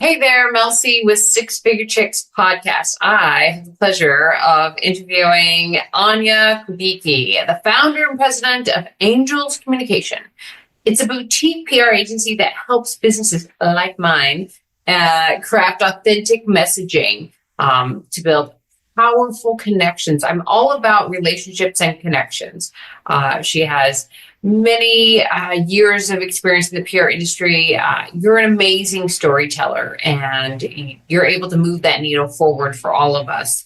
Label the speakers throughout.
Speaker 1: Hey there, Mel C with Six Figure Chicks podcast. I have the pleasure of interviewing Ania Kubicki, the founder and president of Angels Communication. It's a boutique PR agency that helps businesses like mine craft authentic messaging to build powerful connections. I'm all about relationships and connections. She has many years of experience in the PR industry. You're an amazing storyteller, and you're able to move that needle forward for all of us.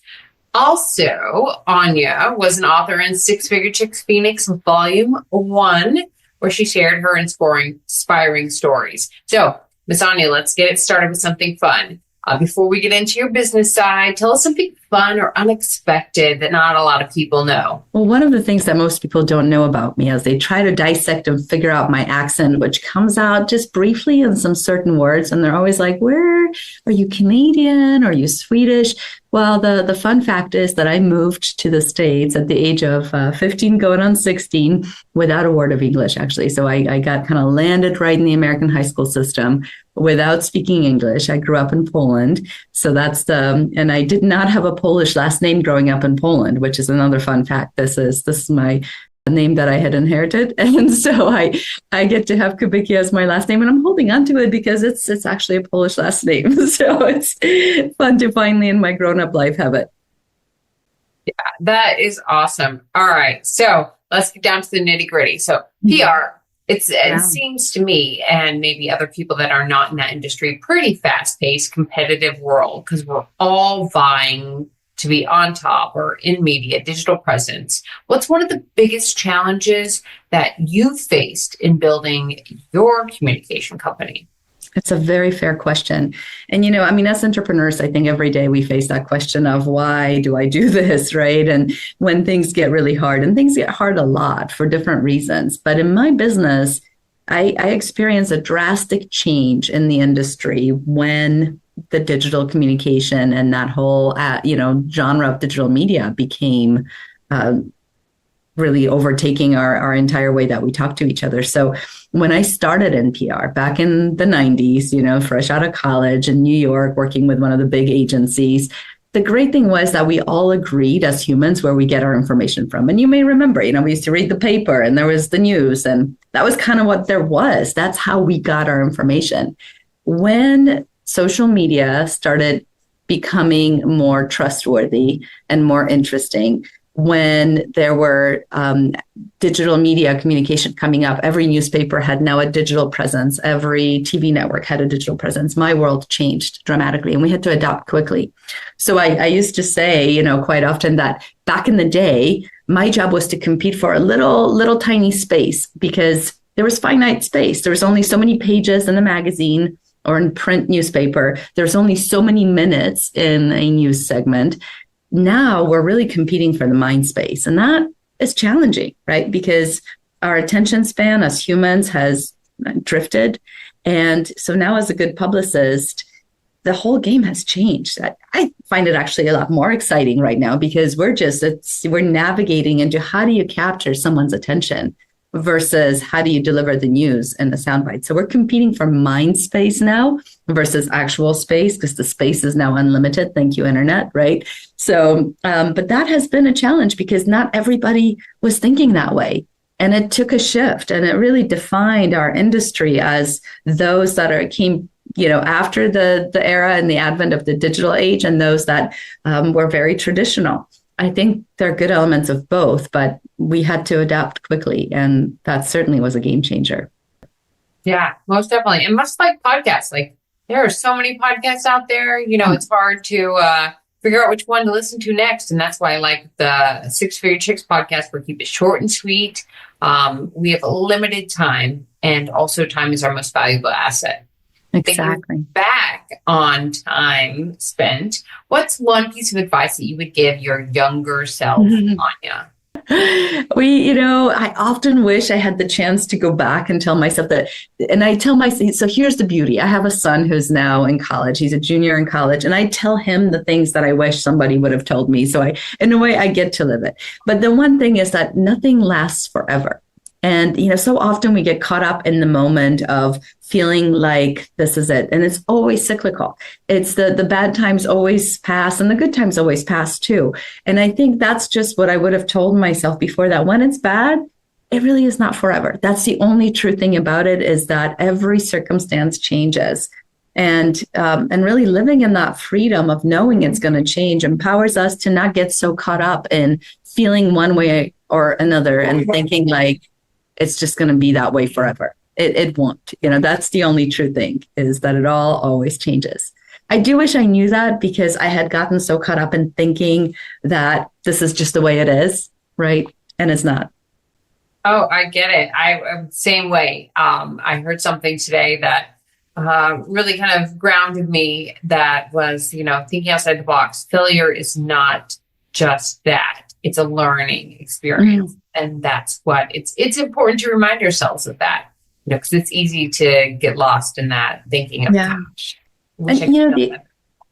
Speaker 1: Also, Ania was an author in Six Figure Chicks Phoenix Volume 1, where she shared her inspiring stories. So, Miss Ania, let's get it started with something fun. Before we get into your business side, tell us something fun or unexpected that not a lot of people know.
Speaker 2: Well, one of the things that most people don't know about me is they try to dissect and figure out my accent, which comes out just briefly in some certain words. And they're always like, where are you, Canadian? Are you Swedish? Well, the fun fact is that I moved to the States at the age of 15 going on 16 without a word of English, actually. So I got kind of landed right in the American high school system without speaking English. I grew up in Poland. So and I did not have a Polish last name growing up in Poland, which is another fun fact. This is my name that I had inherited. And so I get to have Kubicki as my last name, and I'm holding on to it because it's actually a Polish last name. So it's fun to finally in my grown-up life have it.
Speaker 1: Yeah, that is awesome. All right. So let's get down to the nitty-gritty. So PR, it seems to me, and maybe other people that are not in that industry, pretty fast-paced, competitive world, because we're all vying to be on top or in media, digital presence. What's one of the biggest challenges that you faced in building your communication company?
Speaker 2: It's a very fair question. And, as entrepreneurs, I think every day we face that question of why do I do this, right? And when things get really hard, and things get hard a lot for different reasons. But in my business, I experienced a drastic change in the industry when the digital communication and that whole, genre of digital media became really overtaking our entire way that we talk to each other. So when I started in PR back in the 90s, fresh out of college in New York, working with one of the big agencies, the great thing was that we all agreed as humans where we get our information from. And you may remember, we used to read the paper and there was the news, and that was kind of what there was. That's how we got our information. When social media started becoming more trustworthy and more interesting, when there were digital media communication coming up, every newspaper had now a digital presence. Every TV network had a digital presence. My world changed dramatically, and we had to adapt quickly. So I used to say, quite often that back in the day, my job was to compete for a little tiny space because there was finite space. There was only so many pages in the magazine or in print newspaper. There's only so many minutes in a news segment. Now we're really competing for the mind space. And that is challenging, right? Because our attention span as humans has drifted. And so now as a good publicist, the whole game has changed. I find it actually a lot more exciting right now because we're navigating into how do you capture someone's attention versus how do you deliver the news in a soundbite. So we're competing for mind space now versus actual space because the space is now unlimited. Thank you, internet, right? So, but that has been a challenge because not everybody was thinking that way. And it took a shift, and it really defined our industry as those that came after the era and the advent of the digital age, and those that were very traditional. I think there are good elements of both, but we had to adapt quickly, and that certainly was a game changer.
Speaker 1: Yeah, most definitely. And much like podcasts, there are so many podcasts out there, it's hard to figure out which one to listen to next. And that's why I like the Six Figure Chicks podcast, where we keep it short and sweet. We have a limited time, and also time is our most valuable asset.
Speaker 2: Exactly.
Speaker 1: Back on time spent, what's one piece of advice that you would give your younger self, Ania?
Speaker 2: I often wish I had the chance to go back and tell myself that. And I tell myself, so here's the beauty. I have a son who's now in college. He's a junior in college. And I tell him the things that I wish somebody would have told me. So in a way, I get to live it. But the one thing is that nothing lasts forever. And, so often we get caught up in the moment of feeling like this is it. And it's always cyclical. It's the bad times always pass and the good times always pass too. And I think that's just what I would have told myself before, that when it's bad, it really is not forever. That's the only true thing about it, is that every circumstance changes. And really living in that freedom of knowing it's going to change empowers us to not get so caught up in feeling one way or another and thinking like it's just going to be that way forever. It won't. That's the only true thing, is that it all always changes. I do wish I knew that, because I had gotten so caught up in thinking that this is just the way it is, right? And it's not.
Speaker 1: Oh, I get it. I'm same way. I heard something today that really kind of grounded me. That was, thinking outside the box. Failure is not just that. It's a learning experience. Mm-hmm. And that's what it's important to remind ourselves of that, because it's easy to get lost in that thinking of, gosh.
Speaker 2: And,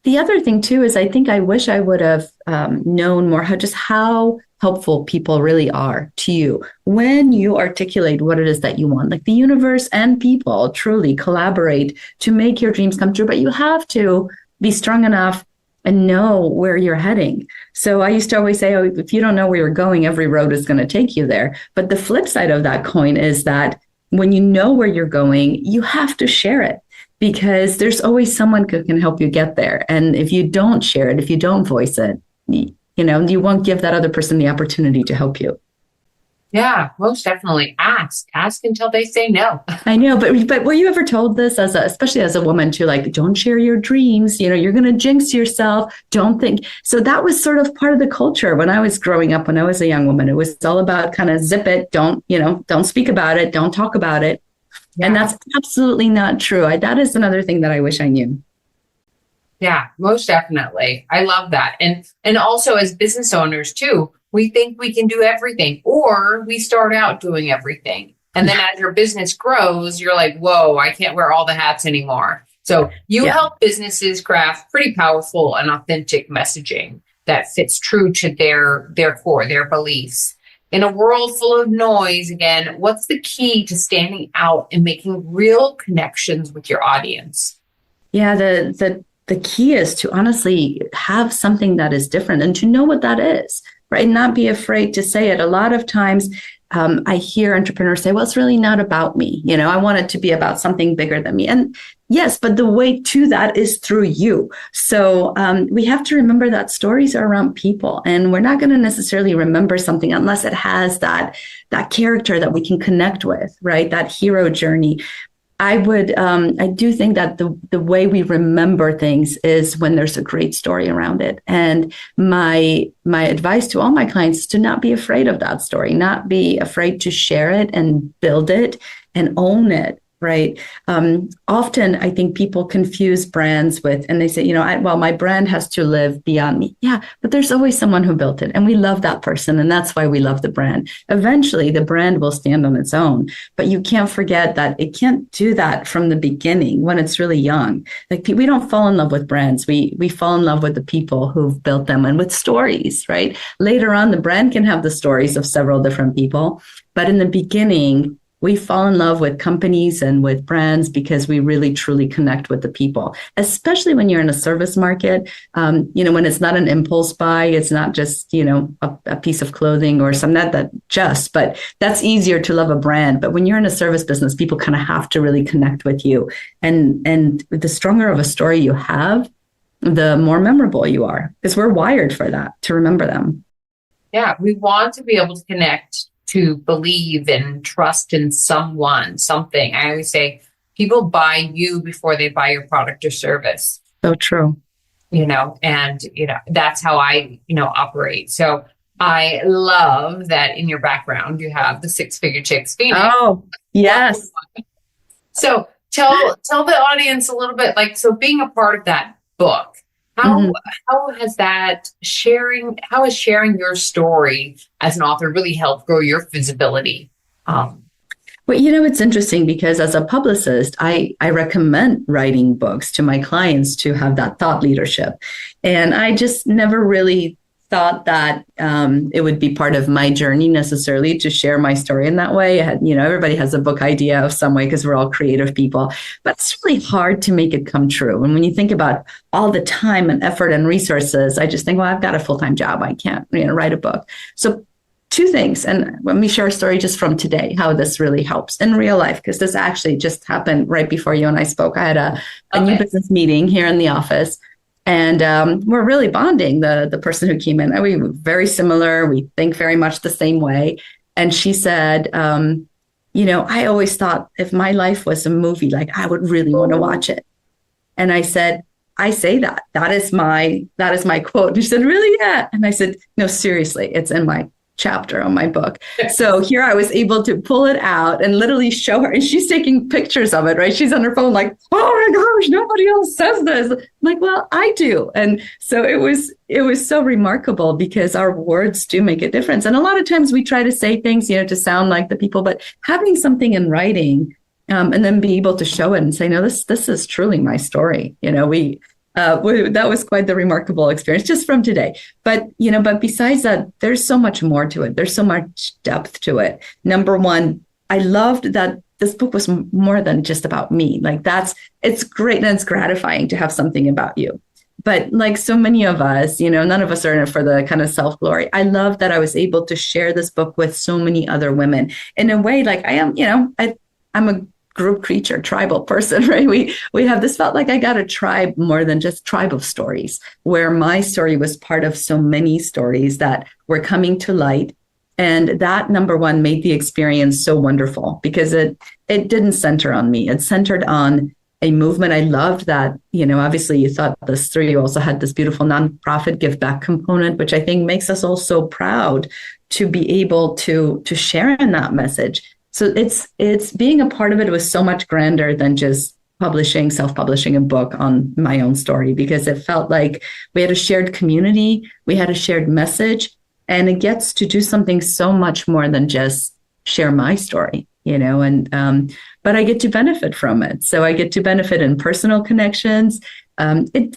Speaker 2: the other thing too, is I think I wish I would have known more how helpful people really are to you when you articulate what it is that you want. Like the universe and people truly collaborate to make your dreams come true, but you have to be strong enough and know where you're heading. So I used to always say, if you don't know where you're going, every road is going to take you there. But the flip side of that coin is that when you know where you're going, you have to share it, because there's always someone who can help you get there. And if you don't share it, if you don't voice it, you won't give that other person the opportunity to help you.
Speaker 1: Yeah, most definitely. Ask until they say no.
Speaker 2: I know, but were you ever told this, especially as a woman, to like, don't share your dreams, you're going to jinx yourself, don't think. So that was sort of part of the culture when I was growing up, when I was a young woman. It was all about kind of zip it, don't speak about it, don't talk about it. Yeah. And that's absolutely not true. That is another thing that I wish I knew.
Speaker 1: Yeah, most definitely. I love that. And also as business owners too, we think we can do everything, or we start out doing everything. And then as your business grows, you're like, whoa, I can't wear all the hats anymore. So you help businesses craft pretty powerful and authentic messaging that fits true to their core, their beliefs. In a world full of noise, again, what's the key to standing out and making real connections with your audience?
Speaker 2: Yeah, the key is to honestly have something that is different and to know what that is, right? And not be afraid to say it. A lot of times I hear entrepreneurs say, well, it's really not about me. I want it to be about something bigger than me. And yes, but the way to that is through you. So we have to remember that stories are around people, and we're not going to necessarily remember something unless it has that character that we can connect with, right? That hero journey. I do think that the way we remember things is when there's a great story around it. And my advice to all my clients is to not be afraid of that story, not be afraid to share it and build it and own it. Right. Often I think people confuse brands with, and they say, my brand has to live beyond me. Yeah, but there's always someone who built it, and we love that person. And that's why we love the brand. Eventually the brand will stand on its own, but you can't forget that it can't do that from the beginning when it's really young. Like we don't fall in love with brands. We fall in love with the people who've built them and with stories, right? Later on, the brand can have the stories of several different people, but in the beginning, we fall in love with companies and with brands because we really truly connect with the people, especially when you're in a service market. When it's not an impulse buy, it's not just, a piece of clothing or something but that's easier to love a brand. But when you're in a service business, people kind of have to really connect with you. And the stronger of a story you have, the more memorable you are, because we're wired for that, to remember them.
Speaker 1: Yeah, we want to be able to connect, to believe and trust in something. I always say people buy you before they buy your product or service.
Speaker 2: So true.
Speaker 1: That's how I, operate. So I love that in your background, you have the Six-Figure Chicks Phoenix.
Speaker 2: Oh, yes.
Speaker 1: So tell the audience a little bit, being a part of that book, how has sharing your story as an author really helped grow your visibility?
Speaker 2: Well, it's interesting because as a publicist, I recommend writing books to my clients to have that thought leadership. And I just never really thought that it would be part of my journey necessarily to share my story in that way. I had, everybody has a book idea of some way because we're all creative people, but it's really hard to make it come true. And when you think about all the time and effort and resources, I just think, well, I've got a full-time job. I can't, write a book. So two things. And let me share a story just from today, how this really helps in real life, because this actually just happened right before you and I spoke. I had a new business meeting here in the office. And we're really bonding, the person who came in. We were very similar. We think very much the same way. And she said, I always thought if my life was a movie, like I would really want to watch it. And I said, I say that. That is my quote. And she said, really? Yeah. And I said, no, seriously, it's in my chapter on my book. So here I was able to pull it out and literally show her, and she's taking pictures of it, right? She's on her phone like, oh my gosh, nobody else says this. I'm like, well, I do. And so it was so remarkable because our words do make a difference. And a lot of times we try to say things, to sound like the people, but having something in writing and then be able to show it and say, no, this is truly my story. That was quite the remarkable experience just from today. But besides that, there's so much more to it. There's so much depth to it. Number one, I loved that this book was more than just about me. Like it's great and it's gratifying to have something about you. But like so many of us, none of us are in it for the kind of self-glory. I love that I was able to share this book with so many other women in a way like I am, I'm a group creature, tribal person, right? We have this, felt like I got a tribe more than just tribe of stories, where my story was part of so many stories that were coming to light. And that, number one, made the experience so wonderful because it didn't center on me. It centered on a movement. I loved that, obviously you thought this through. You also had this beautiful nonprofit give back component, which I think makes us all so proud to be able to share in that message. So it's being a part of it was so much grander than just self-publishing a book on my own story, because it felt like we had a shared community, we had a shared message, and it gets to do something so much more than just share my story, but I get to benefit from it. So I get to benefit in personal connections.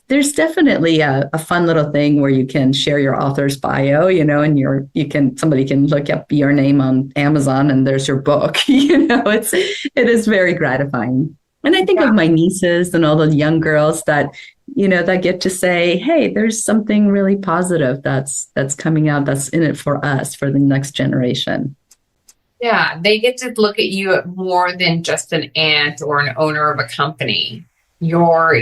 Speaker 2: There's definitely a fun little thing where you can share your author's bio, and somebody can look up your name on Amazon and there's your book. It is very gratifying. And I think of my nieces and all the young girls that get to say, hey, there's something really positive that's coming out, that's in it for us, for the next generation.
Speaker 1: Yeah, they get to look at you more than just an aunt or an owner of a company. You're,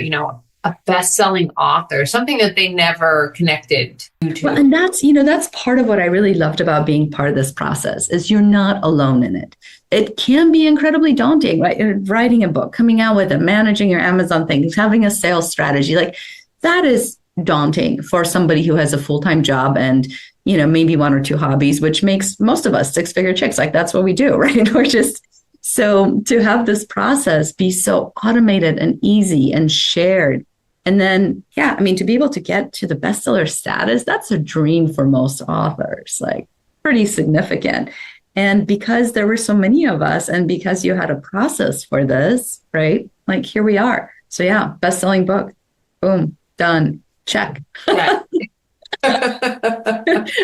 Speaker 1: a best-selling author, something that they never connected you to.
Speaker 2: Well, and that's part of what I really loved about being part of this process is you're not alone in it. It can be incredibly daunting, right? Writing a book, coming out with it, managing your Amazon things, having a sales strategy, like that is daunting for somebody who has a full-time job and, maybe one or two hobbies, which makes most of us six-figure chicks. Like that's what we do, right? We're just, so to have this process be so automated and easy and shared. And then, to be able to get to the bestseller status, that's a dream for most authors, like pretty significant. And because there were so many of us and because you had a process for this, right? Like here we are. So best-selling book, boom, done, check. Yeah.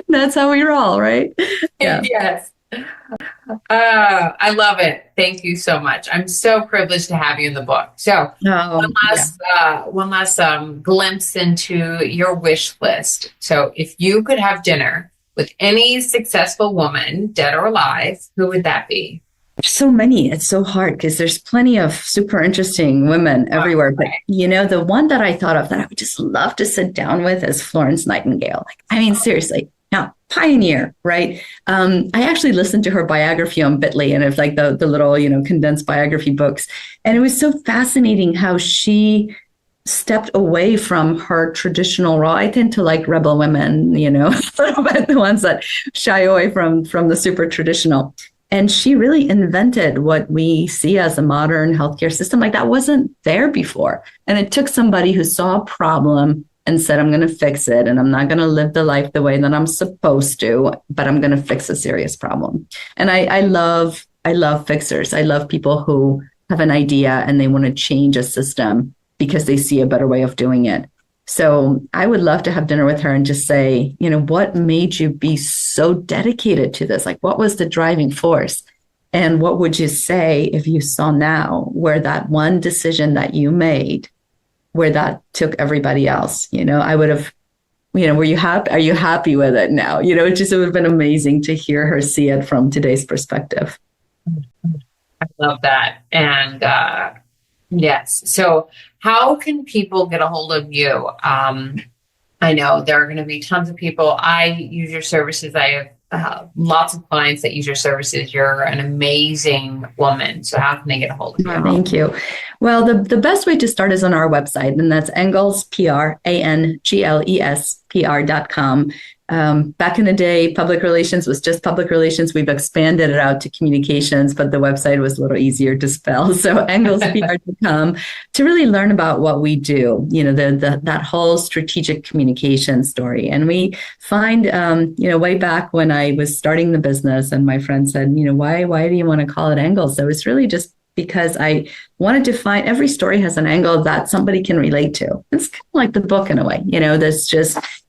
Speaker 2: That's how we roll, right?
Speaker 1: Yeah. Yes. I love it. Thank you so much. I'm so privileged to have you in the book. So one last glimpse into your wish list. So if you could have dinner with any successful woman, dead or alive, who would that be?
Speaker 2: So many. It's so hard because there's plenty of super interesting women everywhere. But, the one that I thought of that I would just love to sit down with is Florence Nightingale. Seriously. Now, pioneer, right? I actually listened to her biography on Bitly, and it's like the little, condensed biography books. And it was so fascinating how she stepped away from her traditional role. I tend to like rebel women, but the ones that shy away from the super traditional. And she really invented what we see as a modern healthcare system. Like that wasn't there before. And it took somebody who saw a problem and said, I'm going to fix it. And I'm not going to live the life the way that I'm supposed to, but I'm going to fix a serious problem. And I love fixers. I love people who have an idea and they want to change a system because they see a better way of doing it. So I would love to have dinner with her and just say, what made you be so dedicated to this? Like, what was the driving force? And what would you say if you saw now where that one decision that you made, where that took everybody else? I would have, were you happy? Are you happy with it now? It would have been amazing to hear her see it from today's perspective.
Speaker 1: I love that. And yes. So how can people get a hold of you? I know there are going to be tons of people. I use your services. I have lots of clients that use your services. You're an amazing woman. So how can they get a hold of you?
Speaker 2: Thank you. Well, the best way to start is on our website, and that's Angles, PR, ANGLESPR.com. Back in the day, public relations was just public relations. We've expanded it out to communications, but the website was a little easier to spell. So AnglesPR.com to really learn about what we do, that whole strategic communication story. And we find, way back when I was starting the business and my friend said, why do you want to call it Angles? So it's really just because I wanted to find every story has an angle that somebody can relate to. It's kind of like the book in a way,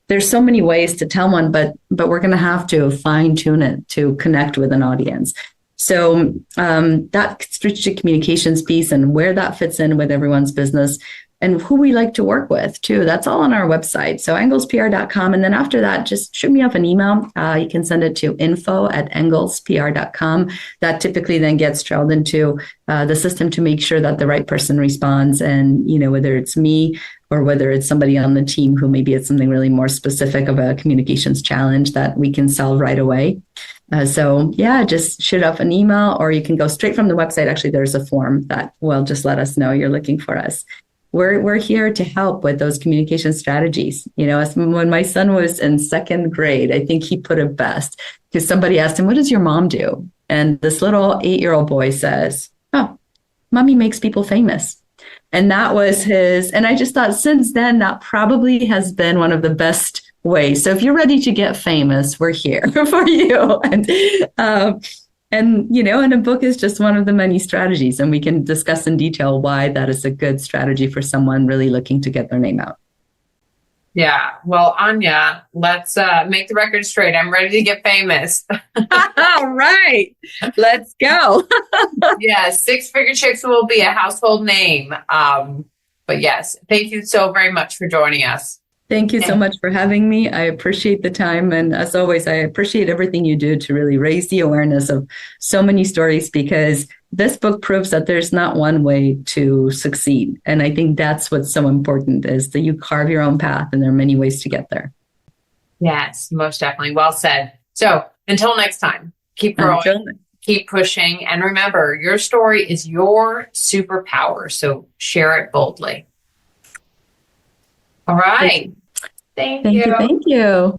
Speaker 2: there's so many ways to tell one, but we're going to have to fine tune it to connect with an audience. So that strategic communications piece and where that fits in with everyone's business and who we like to work with too, that's all on our website. So anglespr.com. And then after that, just shoot me up an email. You can send it to info@anglespr.com. That typically then gets trailed into the system to make sure that the right person responds. And, whether it's me or whether it's somebody on the team who maybe it's something really more specific of a communications challenge that we can solve right away. Just shoot up an email, or you can go straight from the website. Actually, there's a form that will just let us know you're looking for us. We're here to help with those communication strategies. When my son was in second grade, I think he put it best because somebody asked him, "What does your mom do?" And this little 8-year-old boy says, "Oh, mommy makes people famous." And that was his. And I just thought since then, that probably has been one of the best ways. So if you're ready to get famous, we're here for you. And a book is just one of the many strategies, and we can discuss in detail why that is a good strategy for someone really looking to get their name out.
Speaker 1: Yeah. Well, Ania, let's make the record straight. I'm ready to get famous.
Speaker 2: All right. Let's go.
Speaker 1: Yeah. 6-figure chicks will be a household name. But yes, thank you so very much for joining us.
Speaker 2: Thank you so much for having me. I appreciate the time. And as always, I appreciate everything you do to really raise the awareness of so many stories, because this book proves that there's not one way to succeed. And I think that's what's so important, is that you carve your own path, and there are many ways to get there.
Speaker 1: Yes, most definitely. Well said. So until next time, keep growing, keep pushing. And remember, your story is your superpower. So share it boldly. All right. Thank you.
Speaker 2: Thank you.